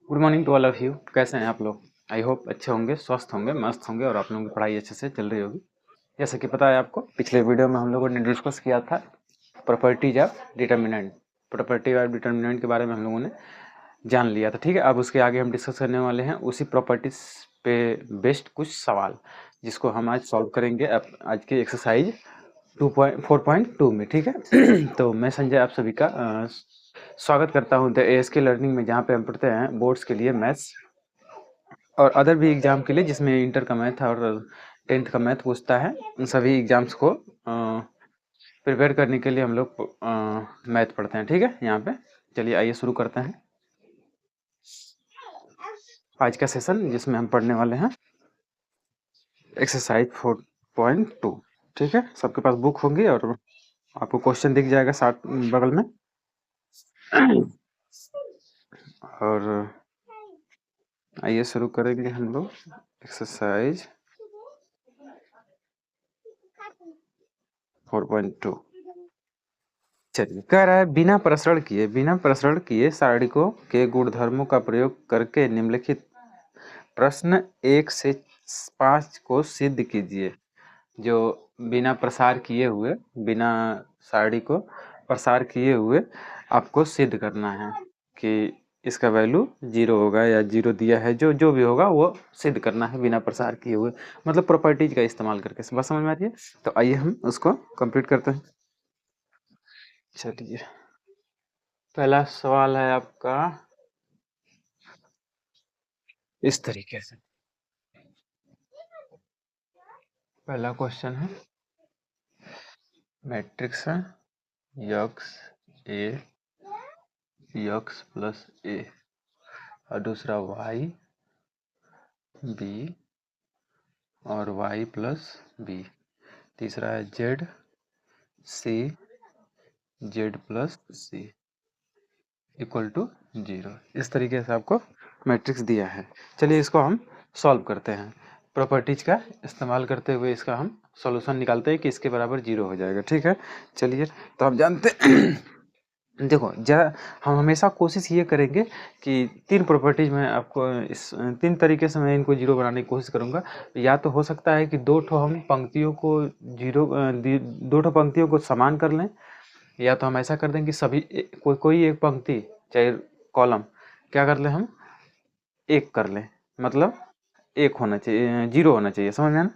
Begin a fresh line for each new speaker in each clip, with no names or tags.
Good morning to all of you. कैसे हैं आप लोग? आई होप अच्छे होंगे, स्वस्थ होंगे, मस्त होंगे और आप लोगों की पढ़ाई अच्छे से चल रही होगी। जैसे कि पता है आपको, पिछले वीडियो में हम लोगों ने डिस्कस किया था properties of determinant. Property of determinant के बारे में हम लोगों ने जान लिया था, ठीक है। अब उसके आगे हम डिस्कस करने वाले हैं उसी प्रॉपर्टीज पे बेस्ड कुछ सवाल, जिसको हम आज सॉल्व करेंगे आज के एक्सरसाइज 4.2 में, ठीक है। तो मैं संजय आप सभी का स्वागत करता हूं द एएसके लर्निंग में, जहां पे हम पढ़ते हैं बोर्ड्स के लिए मैथ्स और अदर भी एग्जाम के लिए, जिसमें इंटर का मैथ और 10th का मैथ पूछता है। उन सभी एग्जाम्स को प्रिपेयर करने के लिए हम लोग मैथ पढ़ते हैं, ठीक है। यहाँ पे चलिए आइए शुरू करते हैं आज का सेशन, जिसमें हम पढ़ने वाले हैं एक्सरसाइज 4.2, ठीक है। सबके पास बुक होंगी और आपको क्वेश्चन दिख जाएगा साथ बगल में। और आइए शुरू करेंगे हम लोग एक्सरसाइज 4.2। चलिए, कह रहा है बिना प्रसरण किए सारणिकों के गुणधर्मों का प्रयोग करके निम्नलिखित प्रश्न 1 से 5 को सिद्ध कीजिए। जो बिना प्रसार किए हुए, बिना सारणी को प्रसार किए हुए आपको सिद्ध करना है कि इसका वैल्यू 0 होगा या 0 दिया है, जो जो भी होगा वो सिद्ध करना है बिना प्रसार किए हुए, मतलब प्रॉपर्टीज का इस्तेमाल करके। बस समझ में आ रही है? तो आइए हम उसको कंप्लीट करते हैं। चलिए, पहला सवाल है आपका इस तरीके से। पहला क्वेश्चन है, मैट्रिक्स है X A X plus A और दूसरा वाई बी और वाई प्लस बी। तीसरा है Z C Z plus C equal to 0। इस तरीके से आपको मैट्रिक्स दिया है। चलिए इसको हम सॉल्व करते हैं। प्रॉपर्टीज का इस्तेमाल करते हुए इसका हम सॉल्यूशन निकालते हैं कि इसके बराबर 0 हो जाएगा, ठीक है। चलिए, तो हम जानते देखो जरा, हम हमेशा कोशिश ये करेंगे कि 3 प्रॉपर्टीज में आपको इस 3 तरीके से मैं इनको 0 बनाने की कोशिश करूंगा। या तो हो सकता है कि 2 ठो हम पंक्तियों को 0 2 ठो पंक्तियों को समान कर लें, या तो हम ऐसा कर दें कि सभी कोई एक पंक्ति चाहे कॉलम क्या कर लें, हम एक कर लें, मतलब एक होना चाहिए, 0 होना चाहिए। समझ में ना?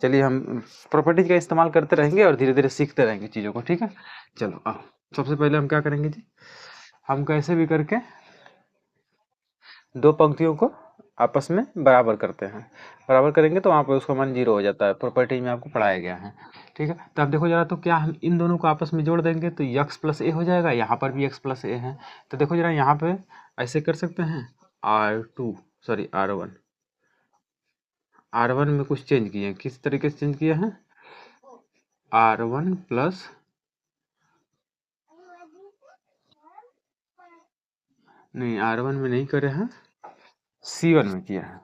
चलिए हम प्रॉपर्टीज का इस्तेमाल करते रहेंगे और धीरे धीरे सीखते रहेंगे चीज़ों को, ठीक है। चलो आओ, सबसे पहले हम क्या करेंगे जी, हम कैसे भी करके 2 पंक्तियों को आपस में बराबर करते हैं। बराबर करेंगे तो वहाँ पर उसका मान 0 हो जाता है, प्रॉपर्टी में आपको पढ़ाया गया है, ठीक है। तो अब देखो जरा, तो क्या हम इन दोनों को आपस में जोड़ देंगे तो यक्स प्लस ए हो जाएगा, यहाँ पर भी एक्स प्लस ए है। तो देखो जरा, यहाँ पे ऐसे कर सकते हैं, आर वन में कुछ चेंज किए हैं। किस तरीके से चेंज किया है? R1 प्लस, नहीं R1 में नहीं करे हैं, C1 में किया है।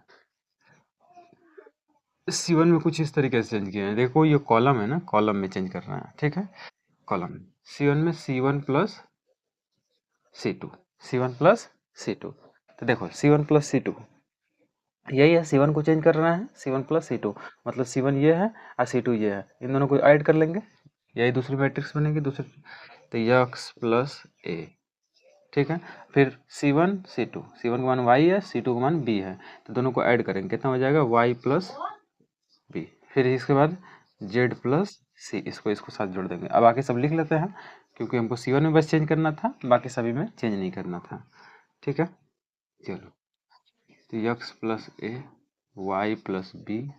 C1 में कुछ इस तरीके से चेंज किए हैं। देखो ये कॉलम है ना, कॉलम में चेंज कर रहे हैं, ठीक है। कॉलम C1 में C1 plus C2, C1 plus C2। तो देखो C1 प्लस C2 यही है, C1 को चेंज कर रहे हैं, C1 प्लस C2, मतलब C1 ये है और C2 ये है। इन दोनों को ऐड कर लेंगे, यही दूसरी मैट्रिक्स बनेगी दूसरी। तो यक्स प्लस ए, ठीक है। फिर C1 C2, C1 का मान y है, C2 का मान b है, तो दोनों को ऐड करेंगे, कितना हो जाएगा y प्लस बी। फिर इसके बाद z प्लस सी, इसको इसको साथ जोड़ देंगे। अब आगे सब लिख लेते हैं, क्योंकि हमको C1 में बस चेंज करना था, बाकी सभी में चेंज नहीं करना था, ठीक है। चलो, तो यक्स प्लस ए, वाई प्लस बी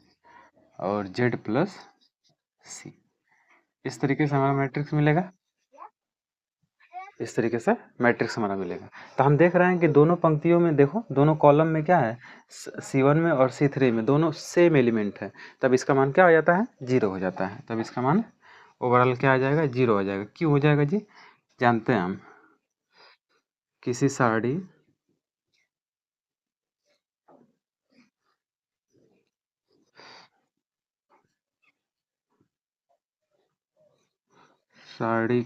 और जेड प्लस सी, इस तरीके से हमारा मैट्रिक्स मिलेगा। इस तरीके से मैट्रिक्स हमारा मिलेगा। तो हम देख रहे हैं कि दोनों पंक्तियों में देखो, दोनों कॉलम में क्या है, C1 में और C3 में दोनों सेम एलिमेंट है। तब इसका मान क्या हो जाता है? 0 हो जाता है। तब इसका मान ओवरऑल क्या आ जाएगा? 0 हो जाएगा। क्यों हो जाएगा जी? जानते हैं हम। किसी सारणी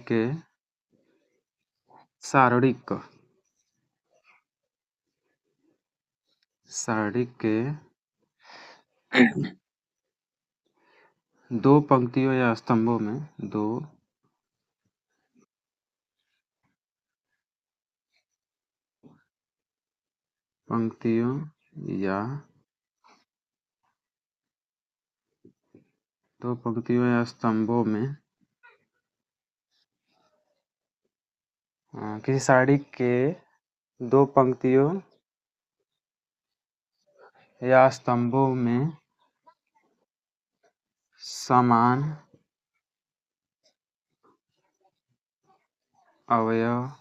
के सारणिक सारणी के दो पंक्तियों या स्तंभों में दो पंक्तियों या दो पंक्तियों या स्तंभों में किसी सारणी के दो पंक्तियों या स्तंभों में समान अवयव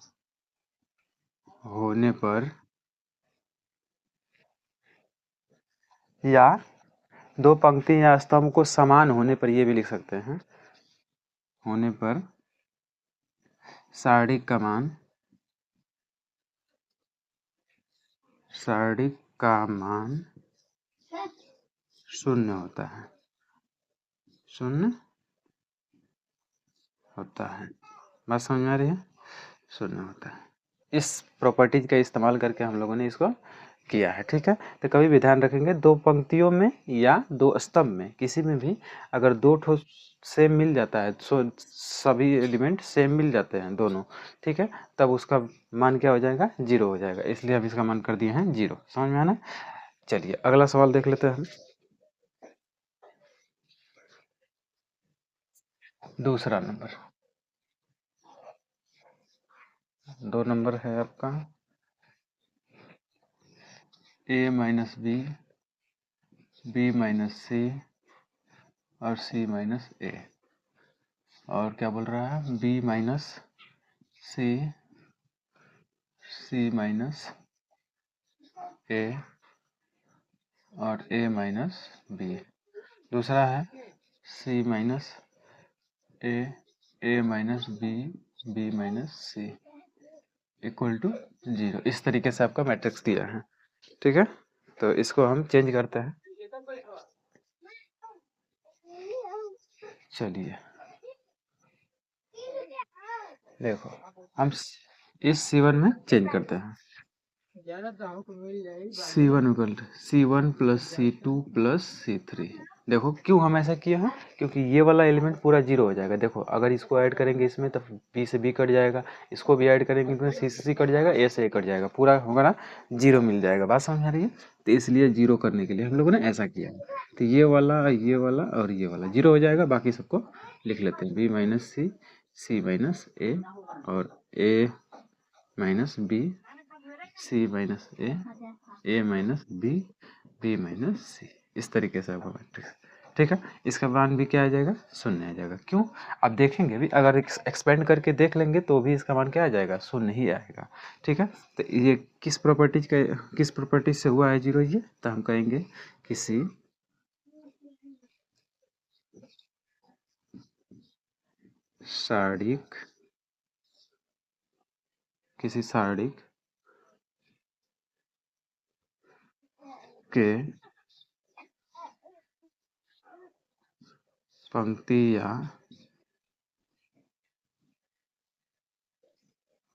होने पर या दो पंक्ति या स्तंभ को समान होने पर, ये भी लिख सकते हैं, होने पर सारणी का मान शून्य होता है, शून्य होता है। बात समझ में आ रही है? शून्य होता है। इस प्रॉपर्टीज का इस्तेमाल करके हम लोगों ने इसको किया है, ठीक है। तो कभी भी ध्यान रखेंगे, दो पंक्तियों में या दो स्तंभ में, किसी में भी अगर दो ठो सेम मिल जाता है, सभी एलिमेंट सेम मिल जाते हैं दोनों, ठीक है, तब उसका मान क्या हो जाएगा? 0 हो जाएगा। इसलिए हम इसका मान कर दिए हैं 0। समझ में आना? चलिए अगला सवाल देख लेते हैं हम। दूसरा नंबर, 2 नंबर है आपका a minus B, B minus C और सी माइनस ए। और क्या बोल रहा है? B minus C, C minus A और ए माइनस बी। दूसरा है C minus A, A minus B, B minus C equal to 0। इस तरीके से आपका मैट्रिक्स दिया है, ठीक है। तो इसको हम चेंज करते हैं। चलिए देखो, हम इस C1 में चेंज करते हैं। C1 plus C2 plus C3। देखो क्यों हम ऐसा किए हैं? क्योंकि ये वाला एलिमेंट पूरा 0 हो जाएगा। देखो अगर इसको ऐड करेंगे इसमें तो B से B कट जाएगा, इसको भी ऐड करेंगे तो C से C कट जाएगा, A से A कट जाएगा, पूरा होगा ना 0 मिल जाएगा। बात समझ आ रही है? तो इसलिए 0 करने के लिए हम लोगों ने ऐसा किया है। तो ये वाला और ये वाला 0 हो जाएगा। बाकी सबको लिख लेते हैं, B minus C, C minus A और A minus B, C minus A minus B, B minus सी। इस तरीके से आपका मैट्रिक्स, ठीक है। इसका मान भी क्या आ जाएगा? शून्य आ जाएगा। क्यों? आप देखेंगे भी, अगर एक्सपेंड करके देख लेंगे तो भी इसका मान क्या आ जाएगा? शून्य ही आएगा, ठीक है। तो ये किस प्रॉपर्टीज से हुआ है 0? ये तो हम कहेंगे किसी सारणिक के पंक्ति या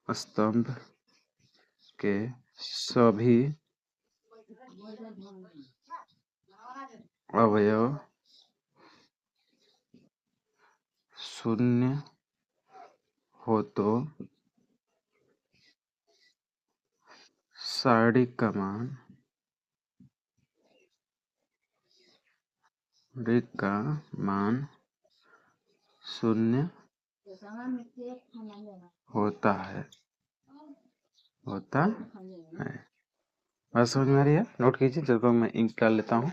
स्तंभ के सभी अवयव शून्य हो तो सारणी का मान शून्य होता है, बात समझ में आ रही है? नोट कीजिए, जब तक मैं इंक डाल लेता हूँ।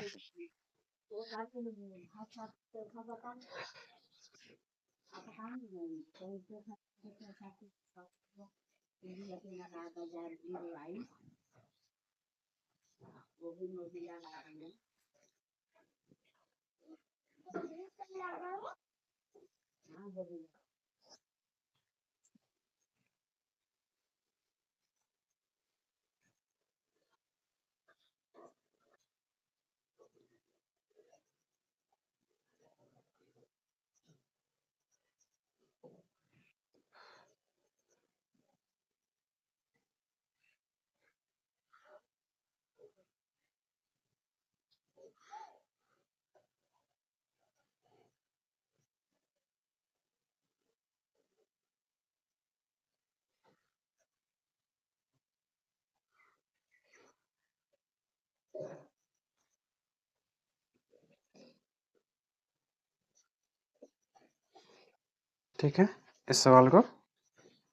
ठीक है, इस सवाल को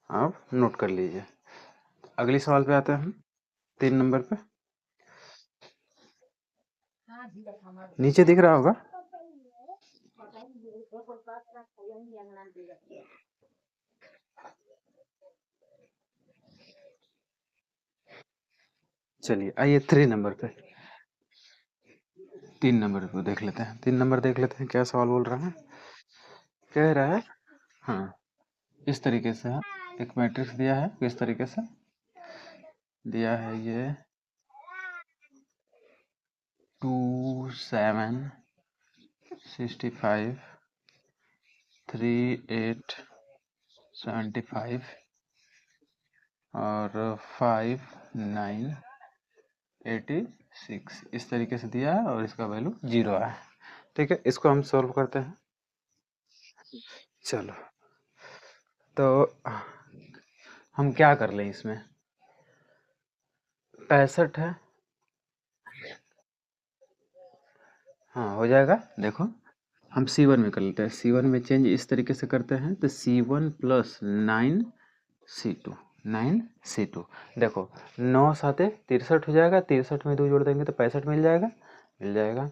आप नोट कर लीजिए। अगले सवाल पे आते हैं हम, 3 नंबर पे। नीचे दिख रहा होगा। चलिए आइए 3 नंबर पे, 3 नंबर पे देख लेते हैं। 3 नंबर देख लेते हैं क्या सवाल बोल रहा है। कह रहा है, हाँ, इस तरीके से है, एक मैट्रिक्स दिया है, किस तरीके से दिया है ये 2 7 65 3 8 75 और 5 9 86 इस तरीके से दिया है और इसका वैल्यू 0 है। ठीक है, इसको हम सॉल्व करते हैं। चलो, तो हम क्या कर लें इसमें, 65 है, हाँ हो जाएगा। देखो हम C1 में कर लेते हैं, C1 में चेंज इस तरीके से करते हैं, तो C1 प्लस 9C2, 9C2। देखो 9 साते 63 हो जाएगा, 63 में 2 जोड़ देंगे तो 65 मिल जाएगा, मिल जाएगा।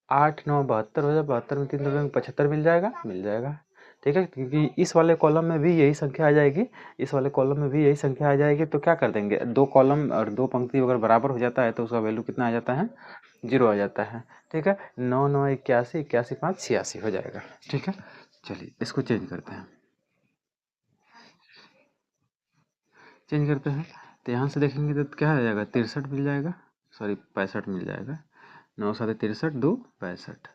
8 9 72 हो जाएगा, 72 में 3 जोड़ेंगे 75 मिल जाएगा, मिल जाएगा। ठीक है, क्योंकि इस वाले कॉलम में भी यही संख्या आ जाएगी, इस वाले कॉलम में भी यही संख्या आ जाएगी, तो क्या कर देंगे, 2 कॉलम और 2 पंक्ति अगर बराबर हो जाता है तो उसका वैल्यू कितना आ जाता है, 0 आ जाता है। ठीक है, 9 9 81, 81 5 86 हो जाएगा। ठीक है, चलिए इसको चेंज करते हैं, चेंज करते हैं। तो यहाँ से देखेंगे तो क्या आ जाएगा, 63 मिल जाएगा, सॉरी 65 मिल जाएगा। 9 सात 63, 2 65,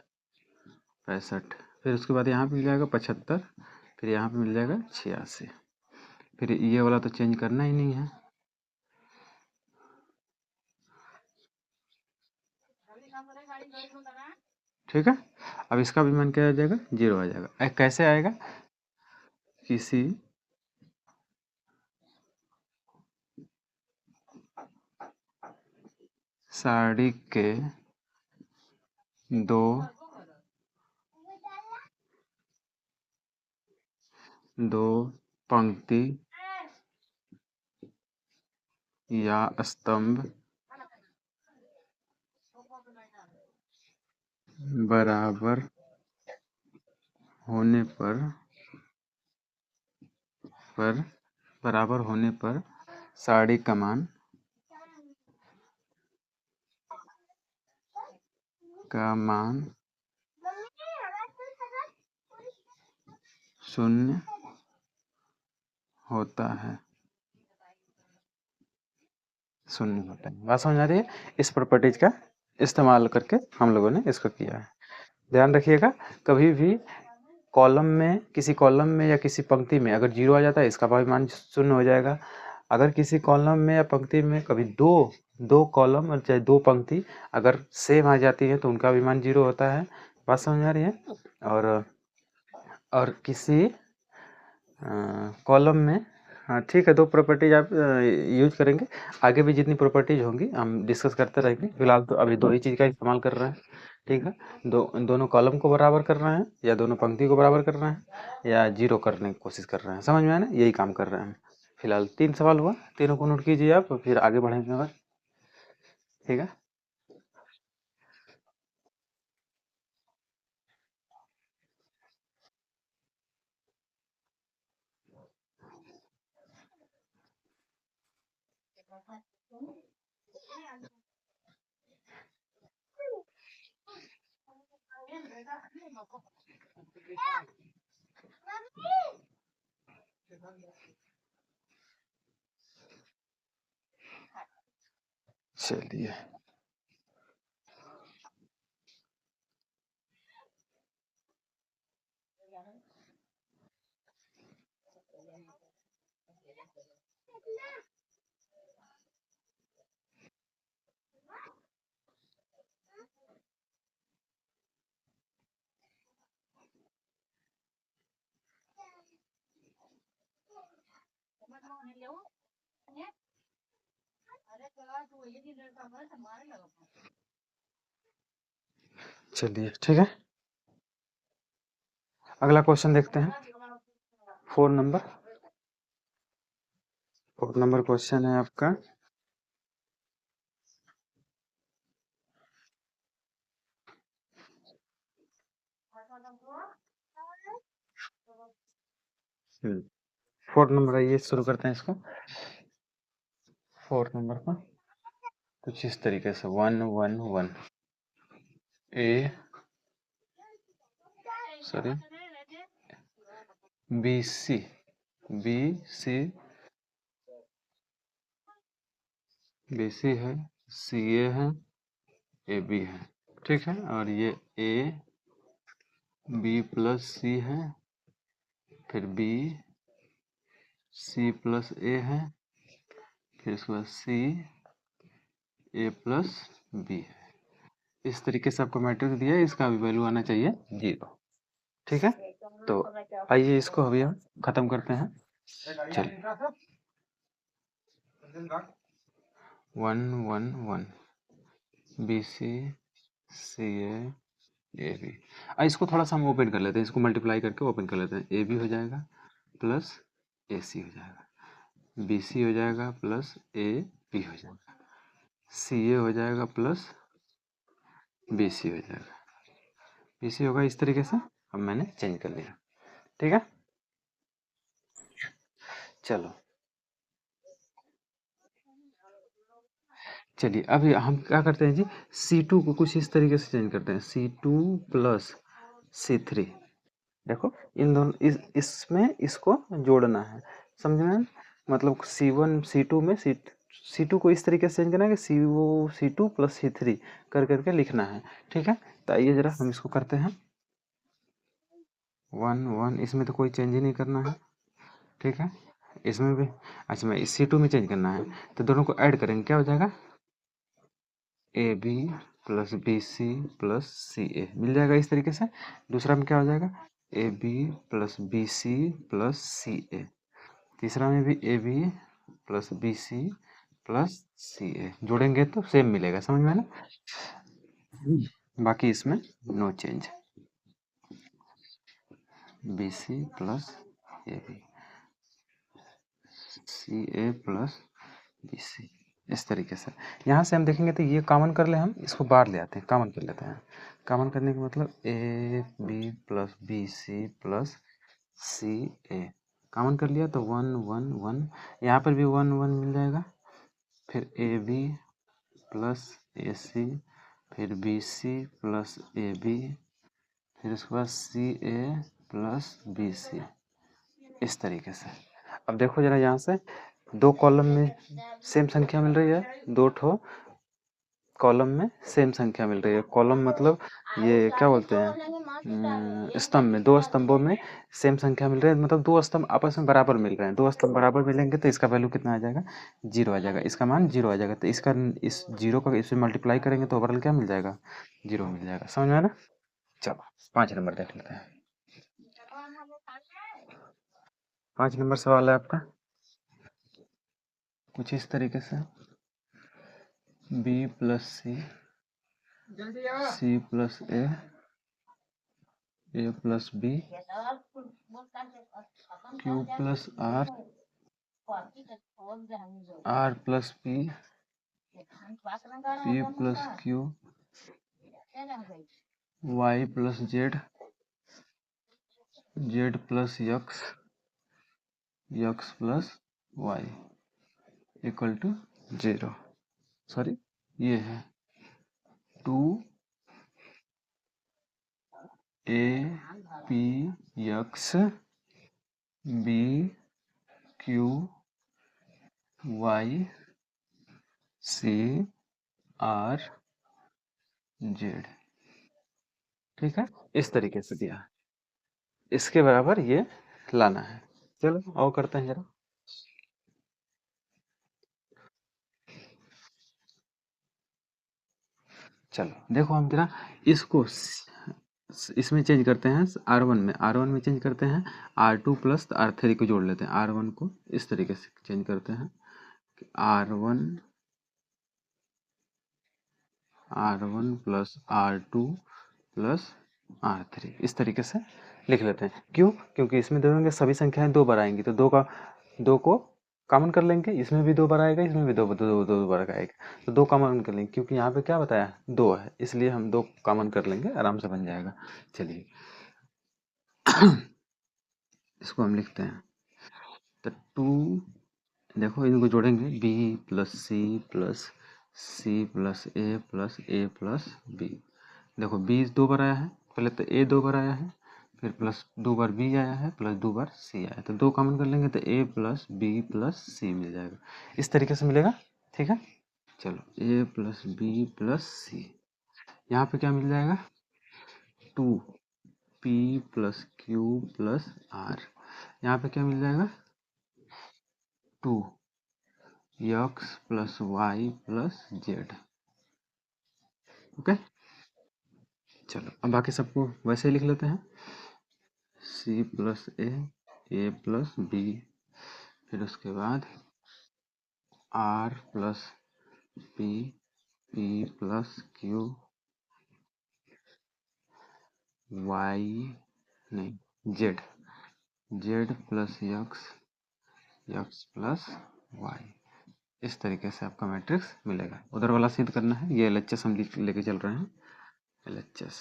65। फिर उसके बाद यहाँ पे मिल जाएगा 75, फिर यहाँ पे मिल जाएगा 86। फिर ये वाला तो चेंज करना ही नहीं है। ठीक है, अब इसका भी मान क्या आ जाएगा, 0 आ जाएगा। कैसे आएगा, किसी साड़ी के 2 पंक्ति या स्तंभ बराबर होने पर बराबर होने पर साड़ी का मान 0 होता है, 0 होता है। बात समझ आ रही है, इस प्रॉपर्टीज का इस्तेमाल करके हम लोगों ने इसको किया है। ध्यान रखिएगा, कभी भी कॉलम में, किसी कॉलम में या किसी पंक्ति में अगर 0 आ जाता है, इसका भी मान 0 हो जाएगा। अगर किसी कॉलम में या पंक्ति में कभी दो कॉलम और चाहे 2 पंक्ति अगर सेम आ जाती है तो उनका भी मान 0 होता है। बात समझ आ रही है। और किसी कॉलम में, हाँ ठीक है, 2 प्रॉपर्टीज आप यूज करेंगे। आगे भी जितनी प्रॉपर्टीज होंगी हम डिस्कस करते रहेंगे, फिलहाल तो अभी 2 ही चीज़ का इस्तेमाल कर रहे हैं। ठीक है, दोनों कॉलम को बराबर कर रहे हैं या दोनों पंक्ति को बराबर कर रहे हैं या 0 करने की कोशिश कर रहे हैं। समझ में आया ना, यही काम कर रहे हैं। फिलहाल 3 सवाल हुआ, तीनों को नोट कीजिए आप, फिर आगे बढ़ेंगे और। ठीक है, चलिए चलिए ठीक है, अगला क्वेश्चन देखते हैं। नंबर 4 नंबर क्वेश्चन है आपका। हम्म 4 नंबर, आइए शुरू करते हैं इसको। 4 नंबर का कुछ इस तरीके से 1 1 1 A sorry B C B C B C है, सी ए है, ए बी है, ठीक है। और ये ए बी प्लस सी है, फिर बी सी प्लस ए है, फिर उसके बाद सी ए प्लस बी है। इस तरीके से आपको मैट्रिक्स दिया है, इसका भी वैल्यू आना चाहिए 0, ठीक है। तो आइए इसको अभी हम खत्म करते हैं। चलिए 1 1 1 B C C A B. इसको थोड़ा सा हम ओपन कर लेते हैं, इसको मल्टीप्लाई करके ओपन कर लेते हैं। ए बी हो जाएगा प्लस ए सी हो जाएगा, बी सी हो जाएगा प्लस ए बी हो जाएगा, सी ए हो जाएगा प्लस बी सी हो जाएगा, बी सी होगा। इस तरीके से अब मैंने चेंज कर लिया, ठीक है। चलो चलिए अभी हम क्या करते हैं जी, C2 को कुछ इस तरीके से चेंज करते हैं, C2 प्लस C3। देखो इन दोनों इसमें इसको जोड़ना है, समझ में? मतलब C1 C2 में C2 को इस तरीके से चेंज करना है कि C2 प्लस C3 कर करके लिखना है, ठीक है। तो आइए जरा हम इसको करते हैं 1 1, इसमें तो कोई चेंज ही नहीं करना है, ठीक है। इसमें भी अच्छा, मैं C2 में चेंज करना है, तो दोनों को ऐड करेंगे, क्या हो जाएगा A B plus B C plus C A, मिल जाएगा इस तरीके से। दूसरा में क्या हो जाएगा A B plus B C plus C A. तीसरा में भी A B plus B C plus C A, जोड़ेंगे तो सेम मिलेगा, समझ में ना। बाकी इसमें no change, B C plus A B C A plus B C, इस तरीके से। यहाँ से हम देखेंगे तो ये कॉमन कर ले, हम इसको बाहर ले आते हैं, कॉमन कर लेते हैं। कॉमन करने का मतलब A B plus B C plus C A, common कर लिया तो 1 1 1, यहाँ पर भी 1 1 मिल जाएगा। फिर ए बी प्लस ए सी, फिर B C plus A B, फिर उसके बाद सी ए प्लस बी सी, इस तरीके से। अब देखो जरा यहाँ से दो कॉलम में सेम संख्या मिल रही है, दो ठो कॉलम में सेम संख्या मिल रही है। कॉलम मतलब ये क्या बोलते हैं, स्तंभ में, दो स्तंभों में सेम संख्या मिल रही है, मतलब दो स्तंभ आपस में बराबर मिल रहे हैं। दो स्तंभ बराबर मिलेंगे तो इसका वैल्यू कितना आ जाएगा 0 आ जाएगा, इसका मान 0 आ जाएगा। तो इसका इस 0 का इससे मल्टीप्लाई करेंगे तो ओवरऑल क्या मिल जाएगा 0 मिल जाएगा, समझ में आया ना। चलो 5 नंबर देख लेते हैं। 5 नंबर सवाल है आपका कुछ इस तरीके से, B plus C, C plus A plus B, Q plus R, R plus P, P plus Q, Y plus Z, Z plus X, X plus Y equal to 0। Sorry ये है 2 A P X B Q Y C R Z, ठीक है। इस तरीके से दिया, इसके बराबर ये लाना है। चलो और करते हैं जरा। चलो देखो हम जरा इसको इसमें चेंज करते हैं, आर वन में चेंज करते हैं, R2 प्लस R3 को जोड़ लेते हैं। R1 को इस तरीके से चेंज करते हैं R1 plus R2 plus R3, इस तरीके से लिख लेते हैं। क्यों? क्योंकि इसमें देखेंगे सभी संख्याएं 2 बार आएंगी, तो 2 को कॉमन कर लेंगे, इसमें भी 2 बार आएगा, इसमें भी 2 बार आएगा, तो 2 कॉमन कर लेंगे, क्योंकि यहाँ पे क्या बताया 2 है, इसलिए हम 2 कॉमन कर लेंगे, आराम से बन जाएगा। चलिए इसको हम लिखते हैं, तो 2, देखो इनको जोड़ेंगे, B plus C plus C plus A plus B. देखो बी 2 बार आया है, पहले तो ए 2 बार आया है, फिर प्लस 2 बार बी आया है, प्लस 2 बार सी आया है, तो 2 कॉमन कर लेंगे तो A plus B plus C मिल जाएगा, इस तरीके से मिलेगा। ठीक है, चलो A plus B plus C, यहाँ पे क्या मिल जाएगा, 2 P plus Q plus R, यहाँ पे क्या मिल जाएगा, 2 X plus Y plus Z. Okay, चलो अब बाकी सबको वैसे ही लिख लेते हैं, C plus A plus B, फिर उसके बाद R plus P, P plus Q, Y नहीं Z, Z plus X, X plus Y. इस तरीके से आपका मैट्रिक्स मिलेगा। उधर वाला सिद्ध करना है, ये एलएचएस हम लेके चल रहे हैं, एलएचएस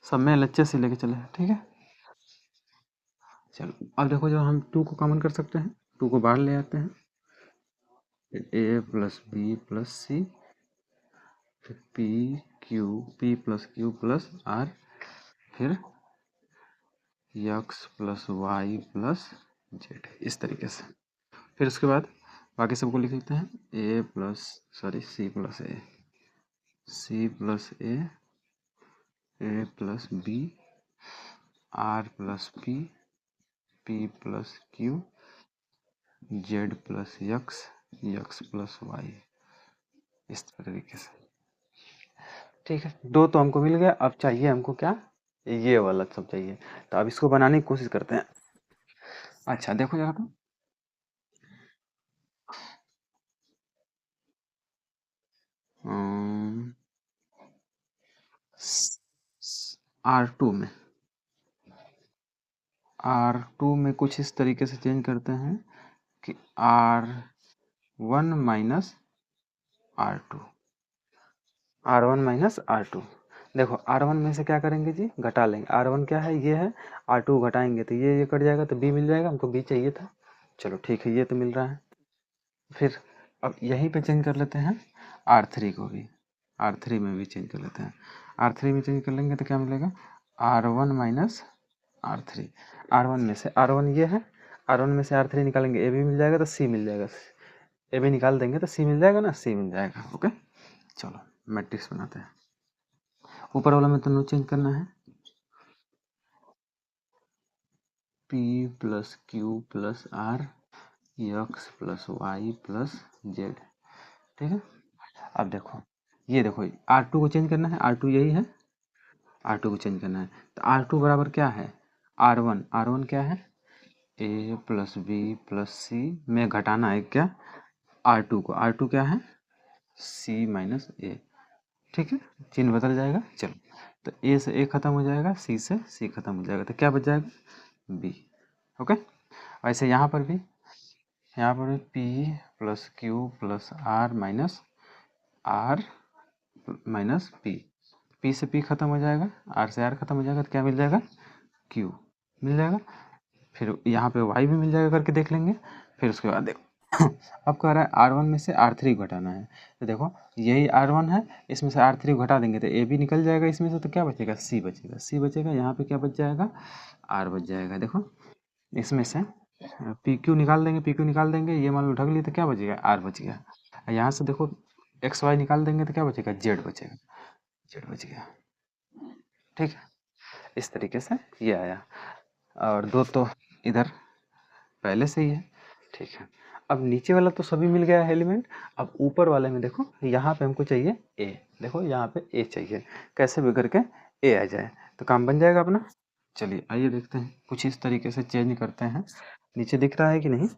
सब में एलएचएस ही लेके चले हैं। ठीक है, चलो अब देखो, जब हम 2 को कॉमन कर सकते हैं, 2 को बाहर ले आते हैं, A plus B plus C, फिर P plus Q plus R, फिर X plus Y plus Z, इस तरीके से। फिर उसके बाद बाकी सबको लिख लेते हैं, A plus sorry C plus A, C plus A plus B, R plus P, P plus Q, Z plus X, X plus Y, इस तरीके से। ठीक है, 2 तो हमको मिल गया, अब चाहिए हमको क्या, ये वाला सब चाहिए, तो अब इसको बनाने की कोशिश करते हैं। अच्छा देखो जरा, तो R2 में, R2 में कुछ इस तरीके से चेंज करते हैं कि R1 minus R2, R1 minus R2। देखो R1 में से क्या करेंगे जी, घटा लेंगे, R1 क्या है, ये है, R2 घटाएंगे तो ये कट जाएगा, तो B मिल जाएगा, हमको B चाहिए था। चलो ठीक है, ये तो मिल रहा है। फिर अब यहीं पे चेंज कर लेते हैं R3 को भी, R3 में भी चेंज कर लेते हैं, R3 में चेंज कर लेंगे तो क्या मिलेगा, R1 माइनस R3, R1 में से R1 ये है, R1 में से R3 निकालेंगे, A भी मिल जाएगा, तो C मिल जाएगा, ए भी निकाल देंगे तो C मिल जाएगा ना, C मिल जाएगा। ओके, चलो मैट्रिक्स बनाते हैं। ऊपर वाला में तो नो चेंज करना है, P plus Q plus R, X plus Y plus Z. ठीक है, अब देखो, ये देखो R2 को चेंज करना है, R2 यही है, R2 को चेंज करना है, तो R2 बराबर क्या है, R1, R1 क्या है, ए प्लस बी प्लस सी में घटाना है क्या, R2 को, R2 क्या है, C माइनस ए। ठीक है, चिन्ह बदल जाएगा। चलो, तो ए से ए खत्म हो जाएगा, सी से सी खत्म हो जाएगा, तो क्या बच जाएगा, बी। ओके, वैसे यहाँ पर भी P plus Q plus R minus R minus P से पी खत्म हो जाएगा, आर से आर खत्म हो जाएगा, तो क्या मिल जाएगा, क्यू मिल जाएगा। फिर यहाँ पे वाई भी मिल जाएगा, करके देख लेंगे। फिर उसके बाद देखो अब कह रहा है R1 में से R3 घटाना है, तो देखो यही R1 है, इसमें से R3 घटा देंगे तो A भी निकल जाएगा इसमें से, तो क्या बचेगा, C बचेगा, C बचेगा, यहाँ पे क्या बच जाएगा, R बच जाएगा। देखो इसमें से PQ निकाल देंगे, PQ निकाल देंगे, ये मान लो ढक लिए, तो क्या बचेगा, R बच गया। यहाँ से देखो XY निकाल देंगे तो क्या बचेगा, Z बचेगा, Z बच गया। ठीक है, इस तरीके से ये आया, और 2 तो इधर पहले से ही है। ठीक है, अब नीचे वाला तो सभी मिल गया है एलिमेंट, अब ऊपर वाले में देखो, यहाँ पे हमको चाहिए ए, देखो यहाँ पे ए चाहिए, कैसे भी करके ए आ जाए तो काम बन जाएगा अपना। चलिए आइए देखते हैं, कुछ इस तरीके से चेंज करते हैं। नीचे दिख रहा है कि नहीं,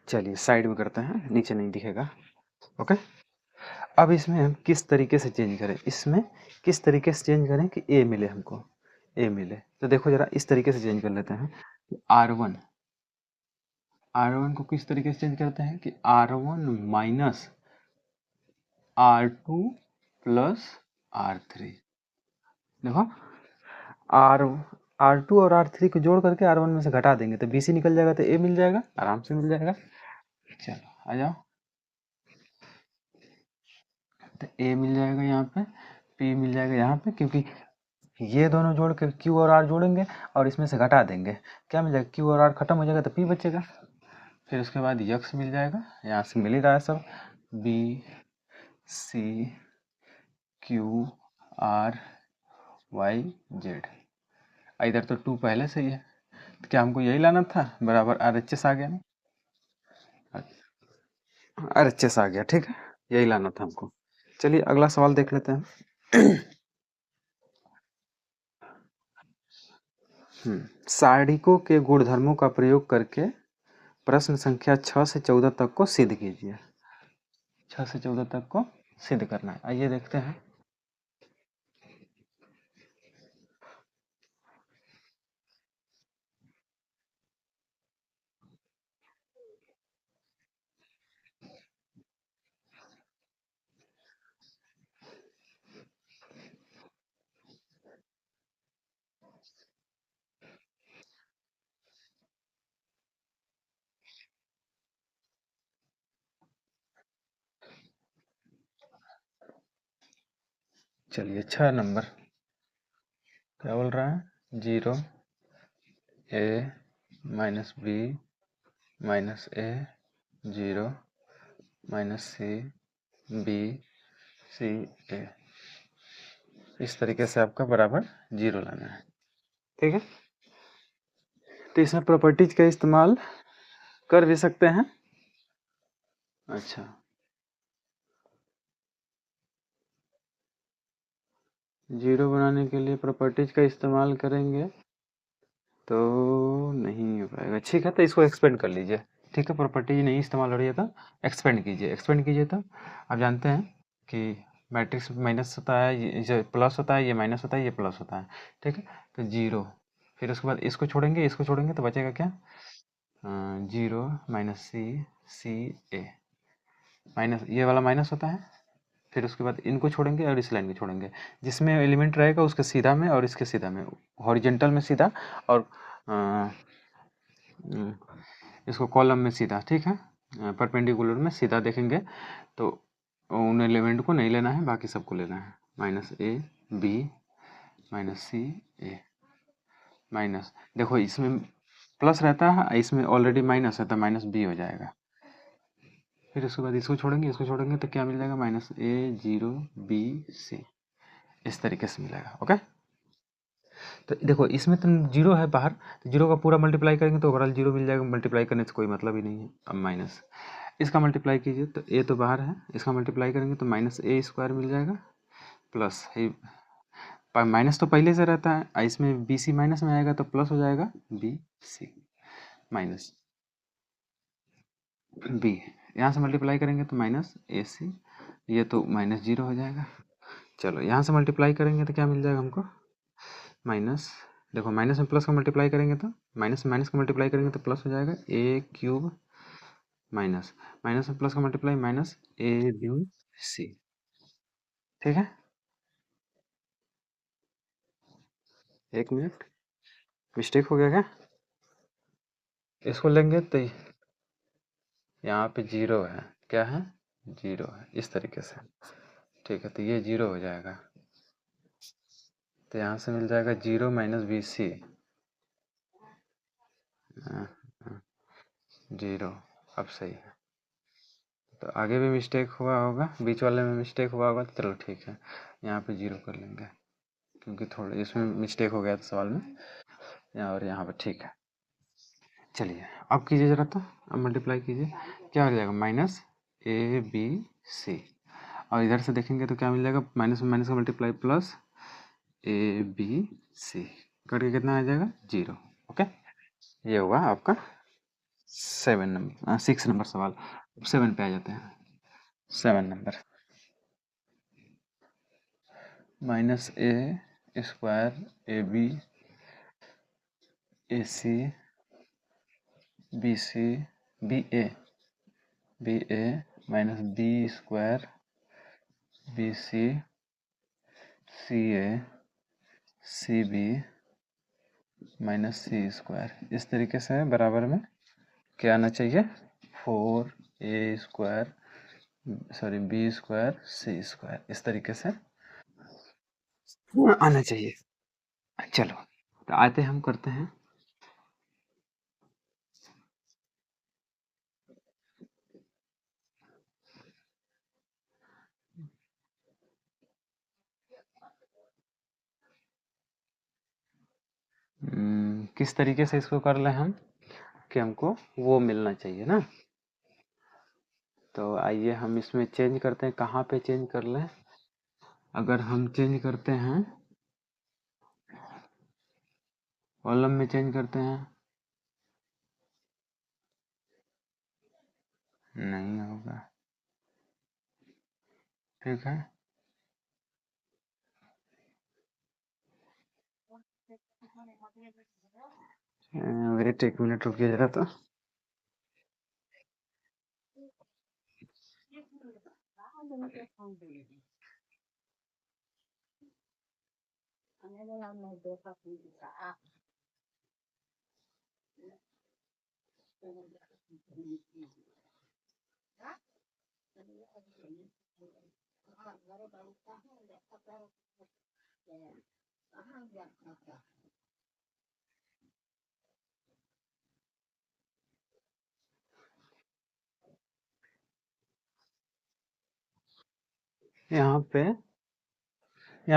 चलिए साइड में करते हैं, नीचे नहीं दिखेगा। ओके, अब इसमें हम किस तरीके से चेंज करें, इसमें किस तरीके से चेंज करें कि ए मिले हमको, ए मिले। तो देखो जरा इस तरीके से चेंज कर लेते हैं। R1, R1 को किस तरीके से चेंज करते हैं कि R1 minus R2 plus R3। देखो आर R2 और R3 को जोड़ करके R1 में से घटा देंगे तो BC निकल जाएगा, तो A मिल जाएगा, आराम से मिल जाएगा। चलो आ जाओ, तो A मिल जाएगा यहाँ पे, P मिल जाएगा यहाँ पे, क्योंकि ये दोनों जोड़ के Q और R जोड़ेंगे और इसमें से घटा देंगे, क्या मिल जाएगा, Q और R खत्म हो जाएगा तो P बचेगा। फिर उसके बाद यक्स मिल जाएगा, यहाँ से मिल ही रहा है सब, B C Q R Y Z। इधर तो 2 पहले से ही है, तो क्या हमको यही लाना था, बराबर RHS आ गया ना, RHS आ गया, ठीक है, यही लाना था हमको। चलिए अगला सवाल देख लेते हैं। सारणिकों के गुणधर्मों का प्रयोग करके प्रश्न संख्या 6 से 14 तक को सिद्ध कीजिए। 6 से 14 तक को सिद्ध करना है, आइए देखते हैं। चलिए 6 नंबर क्या बोल रहा है, 0 A minus B minus A 0 minus C B C A, इस तरीके से आपका बराबर 0 लाना है, ठीक है। तो इसमें प्रॉपर्टीज का इस्तेमाल कर भी सकते हैं। अच्छा, जीरो बनाने के लिए प्रॉपर्टीज का इस्तेमाल करेंगे तो नहीं हो पाएगा, ठीक है, तो इसको एक्सपेंड कर लीजिए, ठीक है। प्रॉपर्टी नहीं इस्तेमाल हो रही है तो एक्सपेंड कीजिए, एक्सपेंड कीजिए तो आप जानते हैं कि मैट्रिक्स माइनस होता है, ये जो प्लस होता है, ये माइनस होता है, ये प्लस होता है, ठीक है। तो 0, फिर उसके बाद इसको छोड़ेंगे, इसको छोड़ेंगे तो बचेगा क्या, 0 माइनस C A, माइनस ये वाला माइनस होता है, फिर उसके बाद इनको छोड़ेंगे और इस लाइन को छोड़ेंगे, जिसमें एलिमेंट रहेगा उसके सीधा में और इसके सीधा में, हॉरिजेंटल में सीधा और इसको कॉलम में सीधा, ठीक है, परपेंडिकुलर में सीधा देखेंगे तो उन एलिमेंट को नहीं लेना है, बाकी सबको लेना है। Minus A B minus C A minus, देखो इसमें प्लस रहता है, इसमें ऑलरेडी माइनस है तो माइनस B हो जाएगा, फिर उसके बाद इसको छोड़ेंगे, इसको छोड़ेंगे तो क्या मिल जाएगा, माइनस A 0 B C, इस तरीके से मिलेगा। ओके, तो देखो इसमें तो जीरो है बाहर, तो जीरो का पूरा मल्टीप्लाई करेंगे तो ओवरऑल जीरो मिल जाएगा, मल्टीप्लाई करने से कोई मतलब ही नहीं है। अब माइनस इसका मल्टीप्लाई कीजिए तो ए तो बाहर है, इसका मल्टीप्लाई करेंगे तो माइनस ए स्क्वायर मिल जाएगा, प्लस माइनस तो पहले से रहता है, इसमें बी सी माइनस में आएगा तो प्लस हो जाएगा बी सी माइनस बी, यहाँ से मल्टीप्लाई करेंगे तो माइनस ए सी, ये तो माइनस जीरो हो जाएगा। चलो यहाँ से मल्टीप्लाई करेंगे तो क्या मिल जाएगा हमको, माइनस, देखो माइनस में प्लस का मल्टीप्लाई करेंगे तो माइनस में माइनस का मल्टीप्लाई करेंगे तो प्लस हो जाएगा ए क्यूब माइनस, माइनस में प्लस का multiply minus A B C, ठीक है। एक मिनट, मिस्टेक हो गया क्या, इसको लेंगे तो यहाँ पे जीरो है, क्या है, जीरो है, इस तरीके से, ठीक है, तो ये जीरो हो जाएगा, तो यहाँ से मिल जाएगा 0 माइनस बी सी, 0, अब सही है। तो आगे भी मिस्टेक हुआ होगा, बीच वाले में मिस्टेक हुआ होगा, तो चलो ठीक है, यहाँ पे 0 कर लेंगे, क्योंकि थोड़ा इसमें मिस्टेक हो गया था सवाल में, यहाँ और यहाँ पर, ठीक है। चलिए अब कीजिए जरा, तो अब मल्टीप्लाई कीजिए, क्या हो जाएगा, माइनस ए बी सी, और इधर से देखेंगे तो क्या मिल जाएगा, माइनस में माइनस का multiply plus A B C करके कितना आ जाएगा, 0। ओके, ये हुआ आपका 6 नंबर सवाल। 7 पे आ जाते हैं। 7 number, -a² ab ac bc ba -b² bc ca cb -c²। इस तरीके से बराबर में क्या आना चाहिए, 4a² b² c², इस तरीके से आना चाहिए। चलो तो आते हम करते हैं। किस तरीके से इसको कर लें हम कि हमको वो मिलना चाहिए ना। तो आइए हम इसमें चेंज करते हैं। कहाँ पे चेंज कर लें? अगर हम चेंज करते हैं कॉलम में चेंज करते हैं, नहीं होगा। ठीक है, वेट 1 मिनट रुकिए जरा। तो यहाँ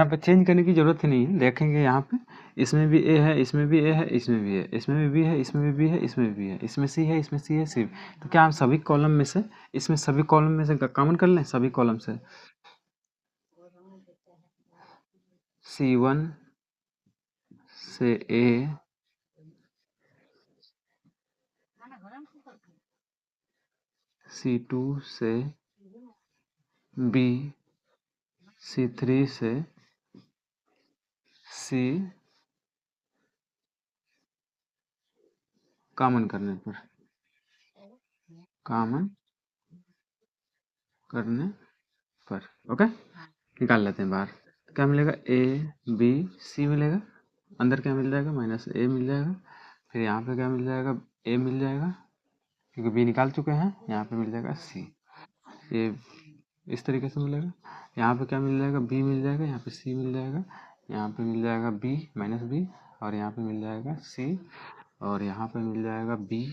पे चेंज करने की जरूरत ही नहीं है। देखेंगे यहाँ पे, इसमें भी ए है, इसमें भी ए है, इसमें भी है, इसमें भी बी है, इसमें भी बी है, इसमें भी बी है, इसमें सी है, इसमें सी है, सी। तो क्या हम सभी कॉलम में से, इसमें सभी कॉलम में से कॉमन कर लें? सभी कॉलम से C1 से ए, C2 से बी, C3 से सी, कॉमन करने पर, कॉमन करने पर ओके, निकाल लेते हैं बाहर। क्या मिलेगा, ए बी सी मिलेगा, अंदर क्या मिल जाएगा, -a मिल जाएगा। फिर यहाँ पे क्या मिल जाएगा, a मिल जाएगा क्योंकि b निकाल चुके हैं। यहाँ पे मिल जाएगा c, ये इस तरीके से मिलेगा। यहाँ पे क्या मिल जाएगा, b मिल जाएगा, यहाँ पे c मिल जाएगा, यहाँ पे मिल जाएगा b -b, और यहाँ पे मिल जाएगा c, और यहाँ पे मिल जाएगा b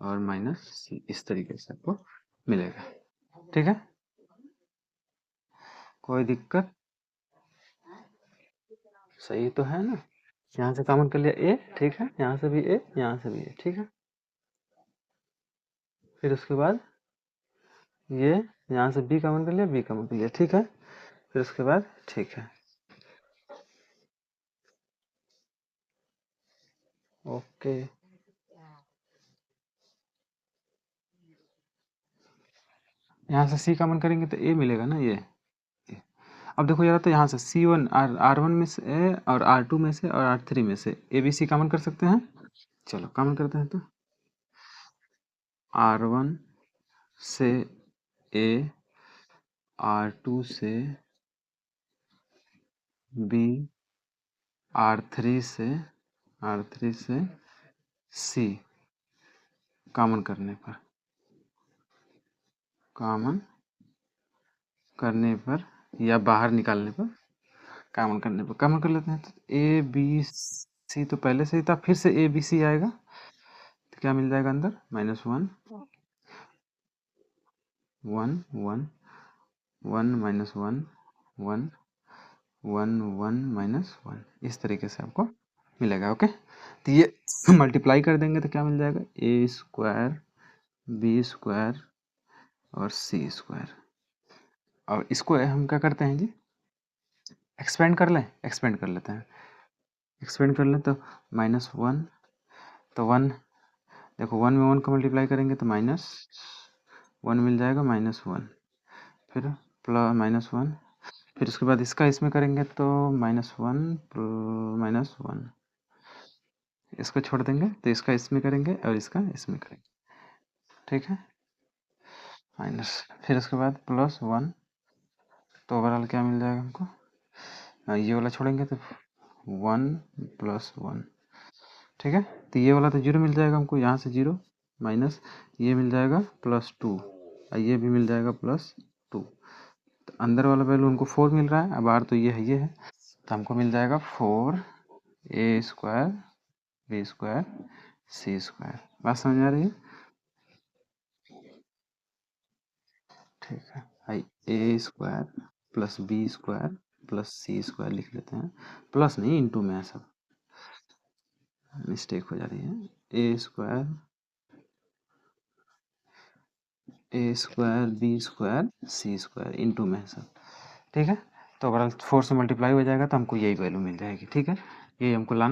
और -c। इस तरीके से आपको मिलेगा। ठीक है, कोई दिक्कत? सही तो है ना। यहाँ से कॉमन कर लिया a, ठीक है, यहाँ से भी a, यहाँ से भी a, ठीक है। फिर उसके बाद ये यहाँ से b कॉमन कर लिया, b कॉमन कर लिया, ठीक है। फिर उसके बाद ठीक है, ओके। यहाँ से c कॉमन करेंगे तो a मिलेगा ना, ये। अब देखो यार, तो यहाँ से C1 R1 में से और R2 में से और R3 में से a b c कॉमन कर सकते हैं। चलो कॉमन करते हैं। तो R1 से a, R2 से b, R3 से c कॉमन करने पर, कॉमन करने पर या बाहर निकालने पर, कॉमन करने पर कॉमन कर लेते हैं। तो ए बी सी तो पहले से ही था, फिर से ए बी सी आएगा तो क्या मिल जाएगा अंदर, -1 1 1 1 -1 1 1 1 -1, इस तरीके से आपको मिलेगा। ओके, तो ये मल्टीप्लाई कर देंगे तो क्या मिल जाएगा, a² b² और c²। और इसको हम क्या करते हैं जी, एक्सपेंड कर लें, एक्सपेंड कर लेते हैं। एक्सपेंड कर लें तो -1, तो 1 देखो 1 में 1 का मल्टीप्लाई करेंगे तो -1 मिल जाएगा, -1, फिर -1, फिर उसके बाद इसका इसमें करेंगे तो -1, इसको छोड़ देंगे तो इसका इसमें करेंगे और इसका इसमें करेंगे, ठीक है, माइनस, फिर उसके बाद +1, तो ओवरऑल क्या मिल जाएगा हमको, ये वाला छोड़ेंगे तो 1 + 1, ठीक है, तो ये वाला तो 0 मिल जाएगा हमको, यहाँ से 0 माइनस ये मिल जाएगा +2 और ये भी मिल जाएगा +2, तो अंदर वाला वैल्यू हमको 4 मिल रहा है, अब बाहर तो ये है, तो हमको मिल जाएगा 4a² b² c²। बात समझ आ रही है? ठीक है, a² + b² + c² लिख लेते हैं, प्लस नहीं इंटू में है, सब मिस्टेक हो जा रही है, a² b² c² इंटू में है सब, ठीक है, तो ओवरऑल 4 से मल्टीप्लाई हो जाएगा तो हमको यही वैल्यू मिल जाएगी, ठीक है, ये हमको लाना